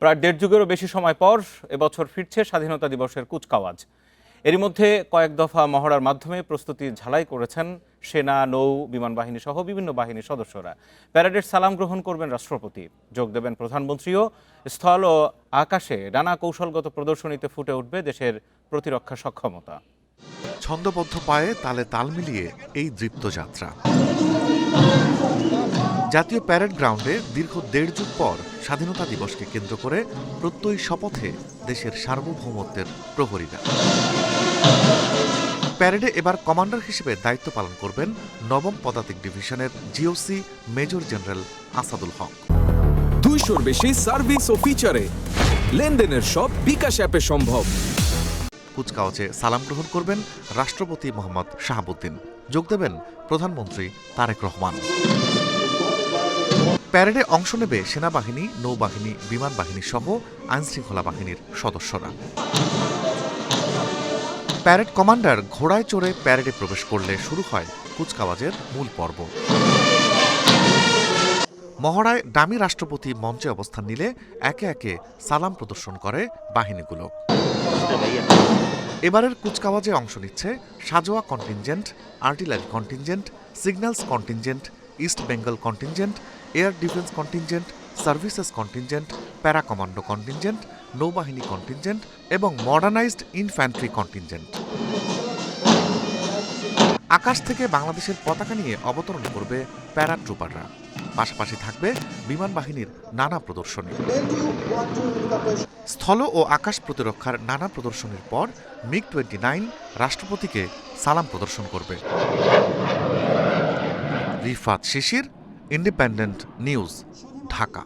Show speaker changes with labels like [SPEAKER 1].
[SPEAKER 1] প্রায় দেড় যুগেরও বেশি সময় পর এবছর ফিরছে স্বাধীনতা দিবসের কুচকাওয়াজ। এরই মধ্যে কয়েক দফা মহড়ার মাধ্যমে প্রস্তুতি ঝালাই করেছেন সেনা, নৌ, বিমান বাহিনী সহ বিভিন্ন বাহিনীর সদস্যরা। প্যারেডের সালাম গ্রহণ করবেন রাষ্ট্রপতি, যোগ দেবেন প্রধানমন্ত্রীও। স্থল ও আকাশে নানা কৌশলগত প্রদর্শনীতে ফুটে উঠবে দেশের প্রতিরক্ষা সক্ষমতা।
[SPEAKER 2] ছন্দবদ্ধ পায়ে তালে তাল মিলিয়ে এই দৃপ্তযাত্রা। জাতীয় প্যারেড গ্রাউন্ডে দীর্ঘ দেড় যুগ পর স্বাধীনতা দিবসকে কেন্দ্র করে প্রত্যয়ী শপথে দেশের সার্বভৌমত্বের প্রহরীরা। প্যারেডে এবার কমান্ডার হিসেবে দায়িত্ব পালন করবেন নবম পদাতিক ডিভিশনের জিওসি মেজর জেনারেল আসাদুল হক।
[SPEAKER 3] 200-র বেশি সার্ভিস ও ফিচারে লেনদেনের সব বিকাশ অ্যাপে সম্ভব।
[SPEAKER 2] কুচকাওয়াজে সালাম গ্রহণ করবেন রাষ্ট্রপতি মোহাম্মদ শাহাবুদ্দিন, যোগ দেবেন প্রধানমন্ত্রী তারেক রহমান। প্যারেডে অংশ নেবে সেনাবাহিনী, নৌবাহিনী, বিমান বাহিনী সহ আইনশৃঙ্খলা বাহিনীর সদস্যরা। প্যারেড কমান্ডার ঘোড়ায় চড়ে প্যারেডে প্রবেশ করলে শুরু হয় কুচকাওয়াজের মূল পর্ব। মহড়ায় ডামি রাষ্ট্রপতি মঞ্চে অবস্থান নিলে একে একে সালাম প্রদর্শন করে বাহিনীগুলো। এবারের কুচকাওয়াজে অংশ নিচ্ছে সাজোয়া contingent, artillery contingent, signals contingent, east Bengal contingent, air defence contingent, services contingent, para commando contingent, নৌবাহিনী কন্টিনজেন্ট এবং মডার্নাইজড ইনফ্যান্ট্রি কন্টিনজেন্ট। আকাশ থেকে বাংলাদেশের পতাকা নিয়ে অবতরণ করবে প্যারা ট্রুপাররা। পাশাপাশি থাকবে বিমান বাহিনীর নানা প্রদর্শনী। স্থল ও আকাশ প্রতিরক্ষার নানা প্রদর্শনীর পর MiG-29 রাষ্ট্রপতিকে সালাম প্রদর্শন করবে। রিফাত শিশির, ইন্ডিপেন্ডেন্ট নিউজ, ঢাকা।